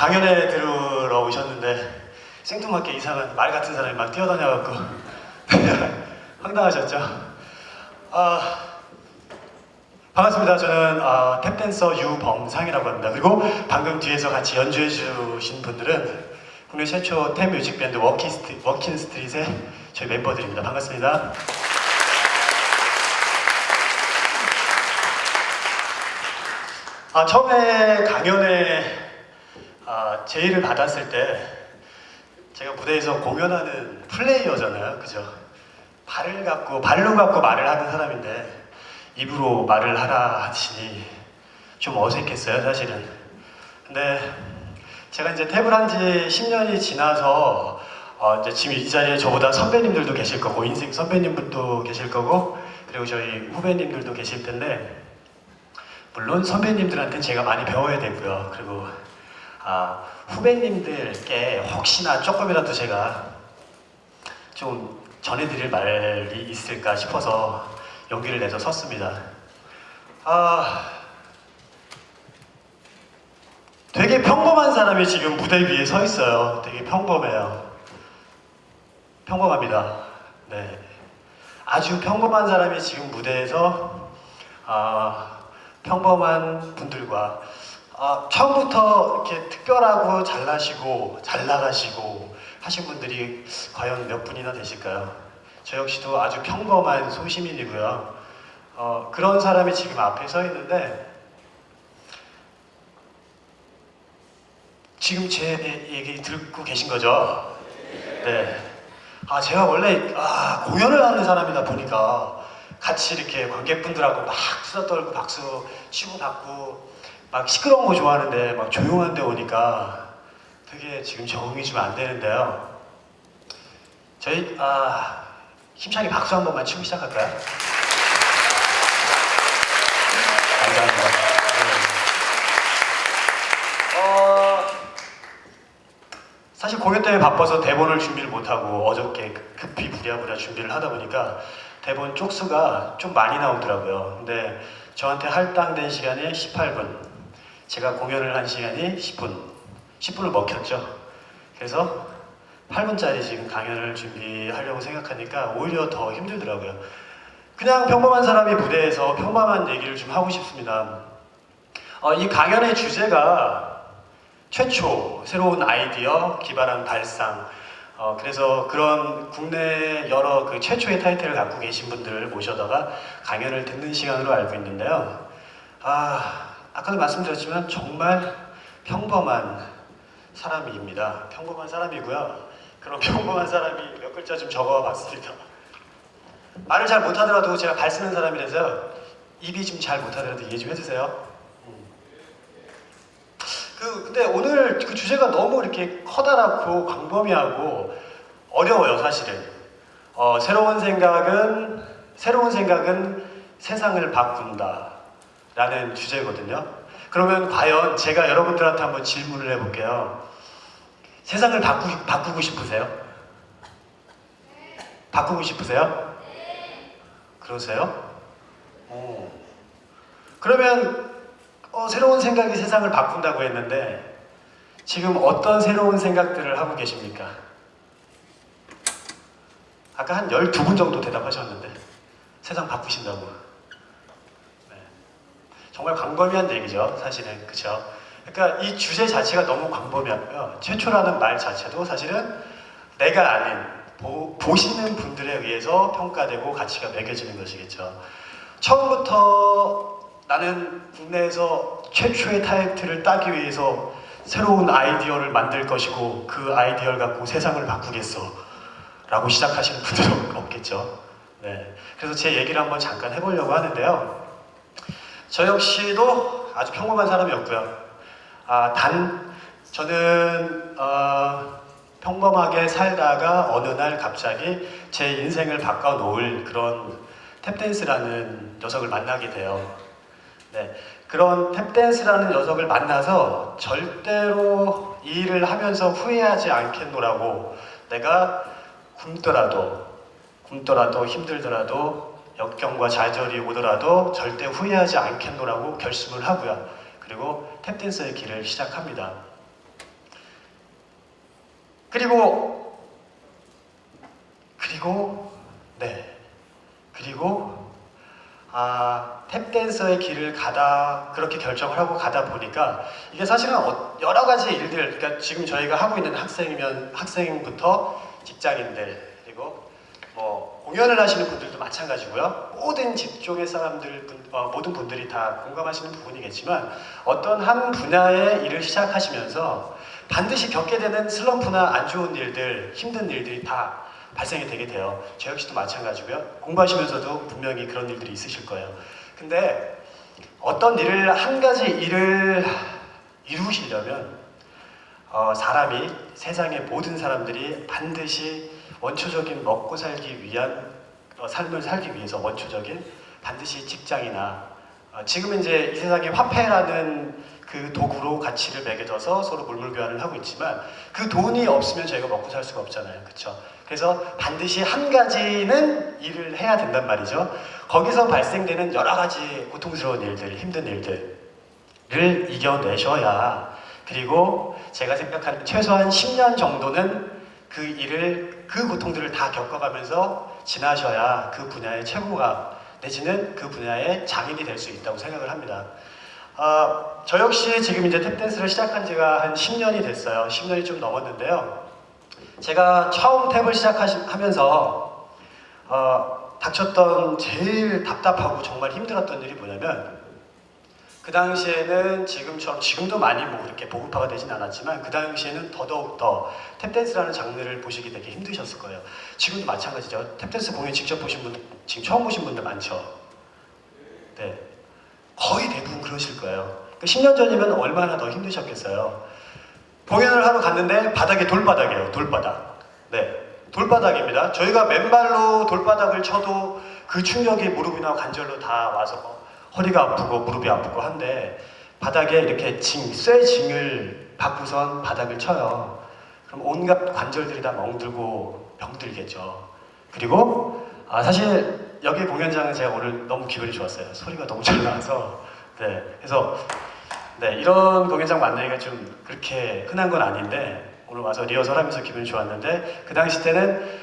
강연회 들으러 오셨는데 생뚱맞게 이상한 말 같은 사람이 막 뛰어다녀갖고 황당하셨죠? 반갑습니다. 저는 탭댄서 유범상이라고 합니다. 그리고 방금 뒤에서 같이 연주해 주신 분들은 국내 최초 탭 뮤직밴드 워킹스트릿의 저희 멤버들입니다. 반갑습니다. 처음에 강연에 제의를 받았을 때 제가 무대에서 공연하는 플레이어잖아요. 그죠? 발로 갖고 말을 하는 사람인데 입으로 말을 하라 하시니 좀 어색했어요, 사실은. 근데 제가 이제 탭을 한 지 10년이 지나서 이제 지금 이 자리에 저보다 선배님들도 계실 거고, 인생 선배님들도 계실 거고, 그리고 저희 후배님들도 계실 텐데, 물론 선배님들한테는 제가 많이 배워야 되고요. 그리고 후배님들께 혹시나 조금이라도 제가 좀 전해드릴 말이 있을까 싶어서 용기를 내서 섰습니다. 되게 평범한 사람이 지금 무대 위에 서 있어요. 되게 평범해요. 평범합니다. 네. 아주 평범한 사람이 지금 무대에서 평범한 분들과 처음부터 이렇게 특별하고 잘나시고 잘 나가시고 하신 분들이 과연 몇 분이나 되실까요? 저 역시도 아주 평범한 소시민이고요. 그런 사람이 지금 앞에 서 있는데 지금 제 얘기 듣고 계신 거죠? 네. 제가 원래 공연을 하는 사람이다 보니까 같이 이렇게 관객분들하고 막 수다 떨고 박수 치고 받고 막 시끄러운 거 좋아하는데 막 조용한 데 오니까 되게 지금 적응이 좀 안 되는데요. 저희 힘차게 박수 한 번만 치고 시작할까요? 감사합니다. 사실 공연 때문에 바빠서 대본을 준비를 못하고 어저께 급히 부랴부랴 준비를 하다 보니까 대본 쪽수가 좀 많이 나오더라고요. 근데 저한테 할당된 시간이 18분, 제가 공연을 한 시간이 10분을 먹혔죠. 그래서 8분짜리 지금 강연을 준비하려고 생각하니까 오히려 더 힘들더라고요. 그냥 평범한 사람이 무대에서 평범한 얘기를 좀 하고 싶습니다. 이 강연의 주제가 최초 새로운 아이디어 기발한 발상, 그래서 그런 국내 여러 그 최초의 타이틀을 갖고 계신 분들을 모셔다가 강연을 듣는 시간으로 알고 있는데요. 아까도 말씀드렸지만 정말 평범한 사람입니다. 평범한 사람이고요. 그런 평범한 사람이 몇 글자 좀 적어 봤습니다. 말을 잘 못하더라도 제가 발 쓰는 사람이라서 입이 좀 잘 못하더라도 이해 좀 해주세요. 근데 오늘 그 주제가 너무 이렇게 커다랗고 광범위하고 어려워요, 사실은. 새로운 생각은 세상을 바꾼다 라는 주제거든요. 그러면 과연 제가 여러분들한테 한번 질문을 해볼게요. 세상을 바꾸고 싶으세요? 바꾸고 싶으세요? 그러세요? 그러면 새로운 생각이 세상을 바꾼다고 했는데 지금 어떤 새로운 생각들을 하고 계십니까? 아까 한 12분 정도 대답하셨는데 세상 바꾸신다고. 네. 정말 광범위한 얘기죠, 사실은. 그렇죠? 그러니까 이 주제 자체가 너무 광범위하고요. 최초라는 말 자체도 사실은 내가 아닌 보시는 분들에 의해서 평가되고 가치가 매겨지는 것이겠죠. 처음부터 나는 국내에서 최초의 타이틀을 따기 위해서 새로운 아이디어를 만들 것이고 그 아이디어를 갖고 세상을 바꾸겠어 라고 시작하시는 분들은 없겠죠. 네. 그래서 제 얘기를 한번 잠깐 해보려고 하는데요. 저 역시도 아주 평범한 사람이었고요. 저는 평범하게 살다가 어느 날 갑자기 제 인생을 바꿔놓을 그런 탭댄스라는 녀석을 만나게 돼요. 네, 그런 탭댄스라는 녀석을 만나서 절대로 이 일을 하면서 후회하지 않겠노라고, 내가 굶더라도 힘들더라도 역경과 좌절이 오더라도 절대 후회하지 않겠노라고 결심을 하고요. 그리고 탭댄서의 길을 시작합니다. 그리고 네, 그리고 탭댄서의 길을 그렇게 결정을 하고 가다 보니까 이게 사실은 여러 가지 일들, 그러니까 지금 저희가 하고 있는 학생부터 직장인들, 그리고 뭐 공연을 하시는 분들도 마찬가지고요. 모든 직종의 모든 분들이 다 공감하시는 부분이겠지만 어떤 한 분야의 일을 시작하시면서 반드시 겪게 되는 슬럼프나 안 좋은 일들, 힘든 일들이 다 발생이 되게 돼요. 저 역시도 마찬가지고요. 공부하시면서도 분명히 그런 일들이 있으실 거예요. 근데 어떤 한 가지 일을 이루시려면 세상의 모든 사람들이 반드시 원초적인 먹고 살기 위한 삶을 살기 위해서 반드시 직장이나 지금 이제 이 세상에 화폐라는 그 도구로 가치를 매겨져서 서로 물물교환을 하고 있지만 그 돈이 없으면 저희가 먹고 살 수가 없잖아요. 그렇죠? 그래서 반드시 한 가지는 일을 해야 된단 말이죠. 거기서 발생되는 여러 가지 고통스러운 일들, 힘든 일들을 이겨내셔야, 그리고 제가 생각하는 최소한 10년 정도는 그 고통들을 다 겪어가면서 지나셔야 그 분야의 최고가 내지는 그 분야의 장인이 될 수 있다고 생각을 합니다. 저 역시 지금 이제 탭댄스를 시작한 지가 한 10년이 됐어요. 10년이 좀 넘었는데요. 제가 처음 탭을 시작하면서 닥쳤던 제일 답답하고 정말 힘들었던 일이 뭐냐면, 그 당시에는 지금도 많이 뭐 그렇게 보급화가 되진 않았지만 그 당시에는 더더욱 탭댄스라는 장르를 보시기 되게 힘드셨을 거예요. 지금도 마찬가지죠. 탭댄스 공연 직접 보신 분들, 지금 처음 보신 분들 많죠. 네, 거의 대부분 그러실 거예요. 10년 전이면 얼마나 더 힘드셨겠어요. 공연을 하러 갔는데 바닥이 돌바닥이에요. 돌바닥. 네, 돌바닥입니다. 저희가 맨발로 돌바닥을 쳐도 그 충격이 무릎이나 관절로 다 와서 허리가 아프고 무릎이 아프고 한데, 바닥에 이렇게 쇠징을 받고선 바닥을 쳐요. 그럼 온갖 관절들이 다 멍들고 병들겠죠. 그리고 사실 여기 공연장은 제가 오늘 너무 기분이 좋았어요. 소리가 너무 잘 나와서. 네, 그래서 네, 이런 공연장 만나기가 좀 그렇게 흔한 건 아닌데 오늘 와서 리허설하면서 기분이 좋았는데, 그 당시 때는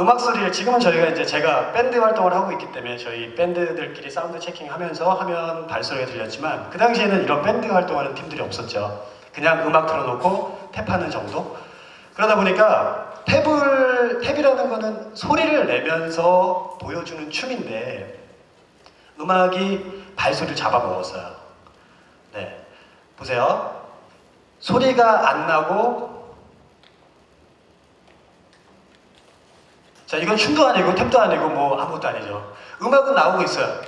음악 소리를, 지금은 제가 밴드 활동을 하고 있기 때문에 저희 밴드들끼리 사운드 체킹하면서 하면 발소리가 들렸지만, 그 당시에는 이런 밴드 활동하는 팀들이 없었죠. 그냥 음악 틀어놓고 탭하는 정도. 그러다 보니까 탭이라는 거는 소리를 내면서 보여주는 춤인데 음악이 발소리를 잡아먹었어요. 네, 보세요. 소리가 안 나고, 자, 이건 춤도 아니고 탭도 아니고 뭐 아무것도 아니죠. 음악은 나오고 있어요.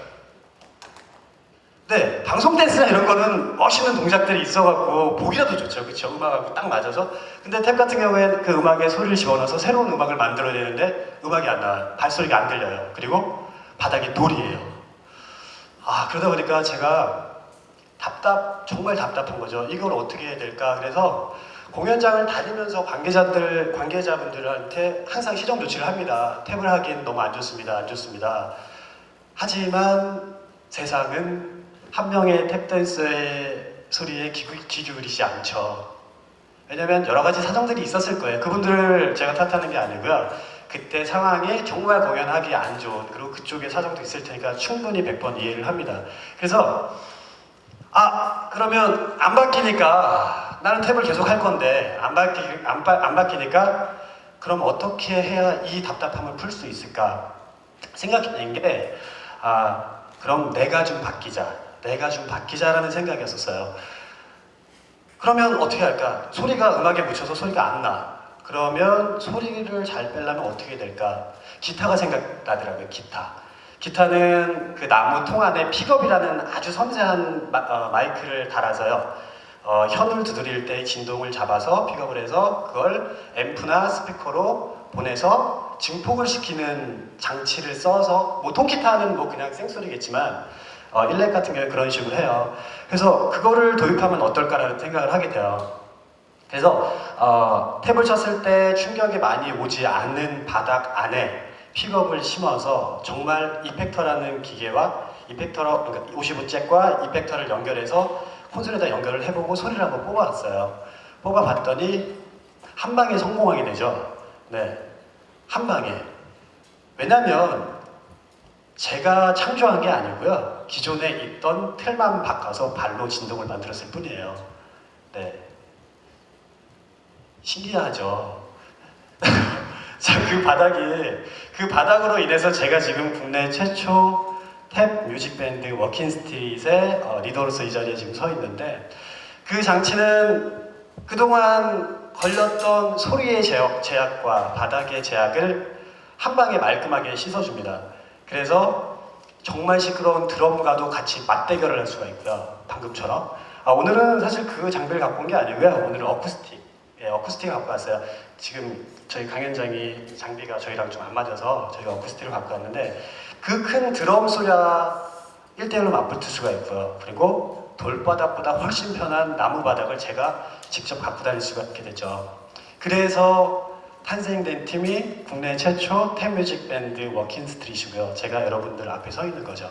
네, 방송 댄스나 이런 거는 멋있는 동작들이 있어갖고 보기라도 좋죠. 그쵸? 음악하고 딱 맞아서. 근데 탭 같은 경우에는 그 음악에 소리를 집어넣어서 새로운 음악을 만들어내는데 음악이 안 나와요. 발소리가 안 들려요. 그리고 바닥이 돌이에요. 그러다 보니까 제가 정말 답답한 거죠. 이걸 어떻게 해야 될까? 그래서 공연장을 다니면서 관계자분들한테 항상 시정 조치를 합니다. 탭을 하기엔 너무 안 좋습니다. 하지만 세상은 한 명의 탭댄서의 소리에 귀 기울이지 않죠. 왜냐면 여러 가지 사정들이 있었을 거예요. 그분들을 제가 탓하는 게 아니고요. 그때 상황이 정말 공연하기 안 좋은, 그리고 그쪽에 사정도 있을 테니까 충분히 100번 이해를 합니다. 그래서 그러면 안 바뀌니까 나는 탭을 계속 할 건데 안 바뀌니까 그럼 어떻게 해야 이 답답함을 풀 수 있을까 생각해낸 게 그럼 내가 좀 바뀌자라는 생각이었었어요. 그러면 어떻게 할까? 소리가 음악에 묻혀서 소리가 안 나. 그러면 소리를 잘 빼려면 어떻게 될까? 기타가 생각나더라고요. 기타는 그 나무 통 안에 픽업이라는 아주 섬세한 마이크를 달아서요. 현을 두드릴 때 진동을 잡아서 픽업을 해서 그걸 앰프나 스피커로 보내서 증폭을 시키는 장치를 써서, 뭐 통기타는 뭐 그냥 생소리겠지만 일렉 같은 경우에 그런 식으로 해요. 그래서 그거를 도입하면 어떨까라는 생각을 하게 돼요. 그래서 탭을 쳤을 때 충격이 많이 오지 않는 바닥 안에 픽업을 심어서 정말 이펙터라는 기계와 그러니까 55잭과 이펙터를 연결해서 콘솔에다 연결을 해보고 소리를 한번 뽑아봤어요. 뽑아봤더니 한 방에 성공하게 되죠. 네, 한 방에. 왜냐면 제가 창조한 게 아니고요. 기존에 있던 틀만 바꿔서 발로 진동을 만들었을 뿐이에요. 네, 신기하죠. 자, 그 바닥으로 인해서 제가 지금 국내 최초 탭 뮤직밴드 워킹스트릿의 리더로서 이 자리에 지금 서 있는데, 그 장치는 그동안 걸렸던 소리의 제약과 바닥의 제약을 한 방에 말끔하게 씻어줍니다. 그래서 정말 시끄러운 드럼과도 같이 맞대결을 할 수가 있고요. 방금처럼. 오늘은 사실 그 장비를 갖고 온 게 아니고요. 오늘은 어쿠스틱. 예, 어쿠스틱을 갖고 왔어요. 지금 저희 강연장이 장비가 저희랑 좀 안 맞아서 저희가 어쿠스틱을 갖고 왔는데, 그 큰 드럼 소리와 1대1로 맞붙을 수가 있고요. 그리고 돌바닥보다 훨씬 편한 나무 바닥을 제가 직접 갖고 다닐 수가 있게 됐죠. 그래서 탄생된 팀이 국내 최초 탭 뮤직 밴드 워킹스트릿이고요. 제가 여러분들 앞에 서 있는 거죠.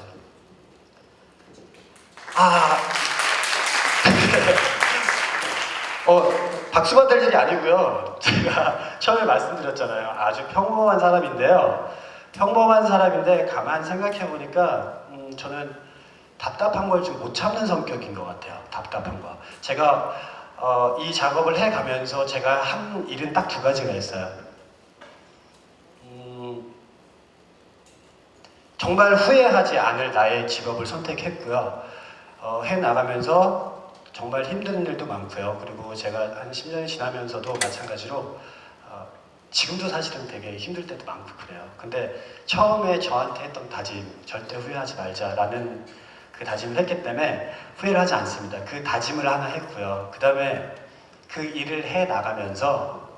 박수 받을 일이 아니고요. 제가 처음에 말씀드렸잖아요. 아주 평범한 사람인데요. 평범한 사람인데 가만 생각해 보니까 저는 답답한 걸 좀 못 참는 성격인 것 같아요. 답답한 거. 제가 이 작업을 해가면서 제가 한 일은 딱 두 가지가 있어요. 정말 후회하지 않을 나의 직업을 선택했고요. 해나가면서 정말 힘든 일도 많고요. 그리고 제가 한 10년이 지나면서도 마찬가지로 지금도 사실은 되게 힘들 때도 많고 그래요. 근데 처음에 저한테 했던 다짐, 절대 후회하지 말자라는 그 다짐을 했기 때문에 후회를 하지 않습니다. 그 다짐을 하나 했고요. 그 다음에 그 일을 해 나가면서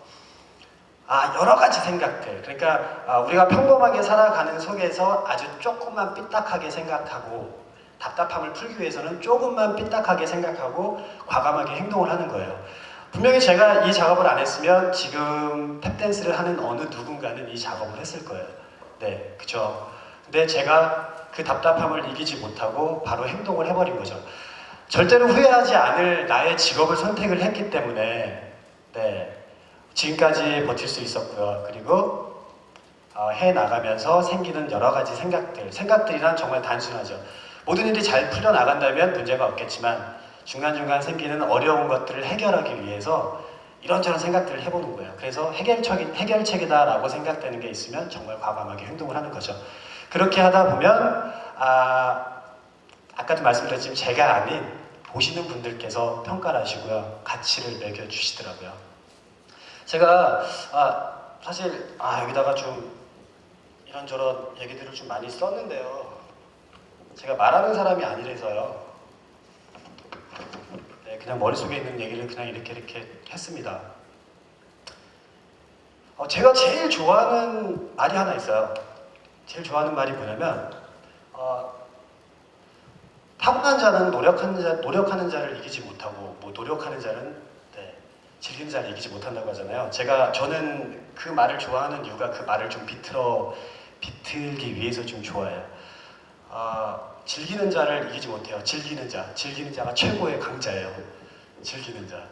여러 가지 생각들, 그러니까 우리가 평범하게 살아가는 속에서 아주 조금만 삐딱하게 생각하고, 답답함을 풀기 위해서는 조금만 삐딱하게 생각하고 과감하게 행동을 하는 거예요. 분명히 제가 이 작업을 안 했으면 지금 탭댄스를 하는 어느 누군가는 이 작업을 했을 거예요. 네, 그죠. 근데 제가 그 답답함을 이기지 못하고 바로 행동을 해버린 거죠. 절대로 후회하지 않을 나의 직업을 선택을 했기 때문에 네, 지금까지 버틸 수 있었고요. 그리고 해 나가면서 생기는 여러 가지 생각들이란 정말 단순하죠. 모든 일이 잘 풀려나간다면 문제가 없겠지만 중간중간 생기는 어려운 것들을 해결하기 위해서 이런저런 생각들을 해보는 거예요. 그래서 해결책이다라고 생각되는 게 있으면 정말 과감하게 행동을 하는 거죠. 그렇게 하다 보면 아까도 말씀드렸지만 제가 아닌 보시는 분들께서 평가를 하시고요. 가치를 매겨주시더라고요. 제가 사실 여기다가 좀 이런저런 얘기들을 좀 많이 썼는데요. 제가 말하는 사람이 아니라서요. 네, 그냥 머릿속에 있는 얘기를 그냥 이렇게 했습니다. 제가 제일 좋아하는 말이 하나 있어요. 제일 좋아하는 말이 뭐냐면 타고난 자는 노력하는 자를 이기지 못하고 노력하는 자는 즐기는 자를 이기지 못한다고 하잖아요. 저는 그 말을 좋아하는 이유가 그 말을 좀 비틀기 위해서 좀 좋아해요. 즐기는 자를 이기지 못해요. 즐기는 자가 최고의 강자예요. 즐기는 자.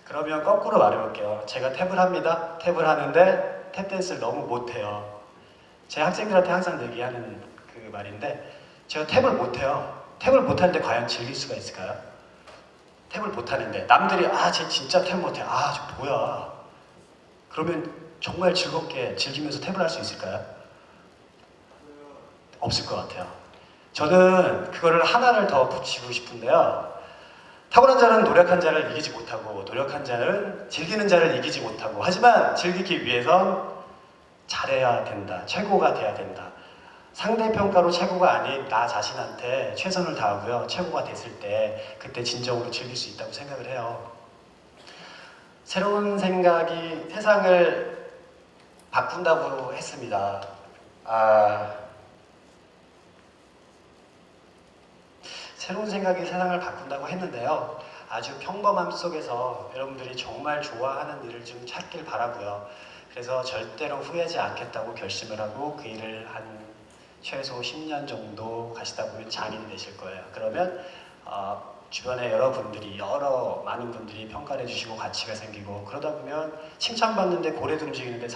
그러면 거꾸로 말해볼게요. 제가 탭을 합니다. 탭을 하는데 탭댄스를 너무 못해요. 제 학생들한테 항상 얘기하는 그 말인데, 제가 탭을 못해요. 탭을 못하는데 과연 즐길 수가 있을까요? 탭을 못하는데 남들이 쟤 진짜 탭 못해. 저 뭐야. 그러면 정말 즐겁게 즐기면서 탭을 할 수 있을까요? 없을 것 같아요. 저는 그거를 하나를 더 붙이고 싶은데요. 타고난 자는 노력한 자를 이기지 못하고 노력한 자는 즐기는 자를 이기지 못하고, 하지만 즐기기 위해선 잘해야 된다. 최고가 돼야 된다. 상대평가로 최고가 아닌 나 자신한테 최선을 다하고요. 최고가 됐을 때 그때 진정으로 즐길 수 있다고 생각을 해요. 새로운 생각이 세상을 바꾼다고 했습니다. 새로운 생각이 세상을 바꾼다고 했는데요. 아주 평범함 속에서 여러분들이 정말 좋아하는 일을 좀 찾길 바라고요. 그래서 절대로 후회하지 않겠다고 결심을 하고 그 일을 최소 10년 정도 가시다 보면 장인이 되실 거예요. 그러면 주변에 많은 분들이 평가를 해주시고 가치가 생기고 그러다 보면 칭찬받는데 고래도 움직이는데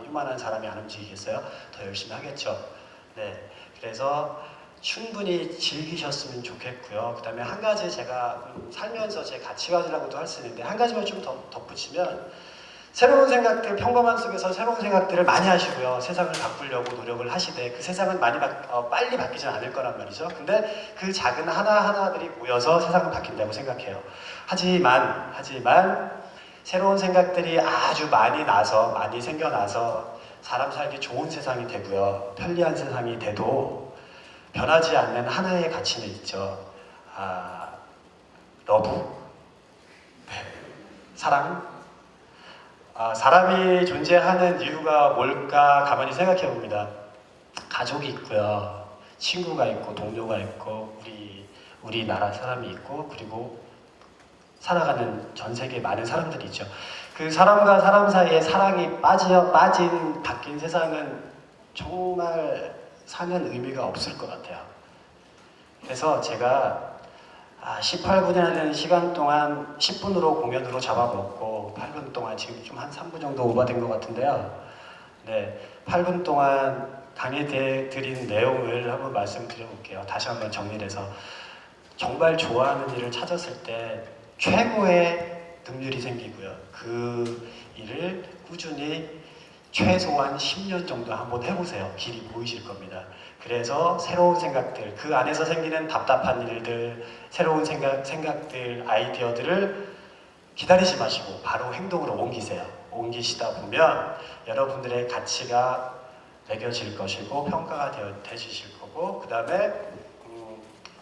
이만한 사람이 안 움직이겠어요? 더 열심히 하겠죠. 네, 그래서 충분히 즐기셨으면 좋겠고요. 그 다음에 한 가지 제가 살면서 제 가치관이라고도 할 수 있는데 한 가지만 좀 덧붙이면 새로운 생각들, 평범한 속에서 새로운 생각들을 많이 하시고요. 세상을 바꾸려고 노력을 하시되 그 세상은 빨리 바뀌지 않을 거란 말이죠. 근데 그 작은 하나하나들이 모여서 세상은 바뀐다고 생각해요. 하지만 새로운 생각들이 아주 많이 생겨나서 사람 살기 좋은 세상이 되고요. 편리한 세상이 돼도 변하지 않는 하나의 가치는 있죠. 러브? 네. 사랑? 사람이 존재하는 이유가 뭘까 가만히 생각해 봅니다. 가족이 있고요. 친구가 있고 동료가 있고 우리나라 사람이 있고 그리고 살아가는 전 세계 많은 사람들이 있죠. 그 사람과 사람 사이에 사랑이 바뀐 세상은 정말 사는 의미가 없을 것 같아요. 그래서 제가 18분이라는 시간 동안 10분으로 공연으로 잡아먹고 8분 동안 지금 좀 한 3분 정도 오버된 것 같은데요. 네, 8분 동안 강의드린 내용을 한번 말씀드려볼게요. 다시 한번 정리를 해서 정말 좋아하는 일을 찾았을 때 최고의 능률이 생기고요. 그 일을 꾸준히 최소한 10년 정도 한번 해보세요. 길이 보이실 겁니다. 그래서 새로운 생각들, 그 안에서 생기는 답답한 일들, 새로운 생각들, 아이디어들을 기다리지 마시고 바로 행동으로 옮기세요. 옮기시다 보면 여러분들의 가치가 매겨질 것이고 평가가 되주실 거고 그 다음에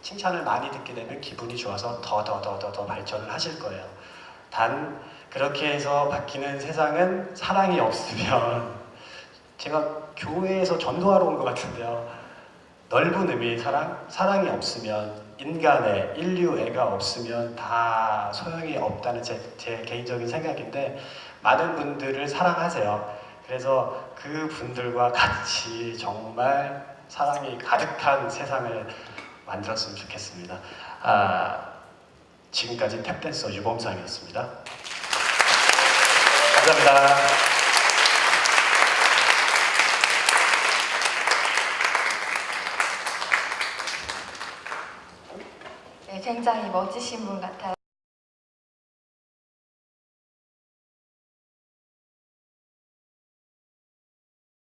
칭찬을 많이 듣게 되면 기분이 좋아서 더 발전을 하실 거예요. 단 그렇게 해서 바뀌는 세상은 사랑이 없으면 제가 교회에서 전도하러 온 것 같은데요. 넓은 의미의 사랑이 없으면 인류애가 없으면 다 소용이 없다는 제 개인적인 생각인데 많은 분들을 사랑하세요. 그래서 그 분들과 같이 정말 사랑이 가득한 세상을 만들었으면 좋겠습니다. 지금까지 탭댄서 유범상이었습니다. 감사합니다. 네, 굉장히 멋지신 분 같아요.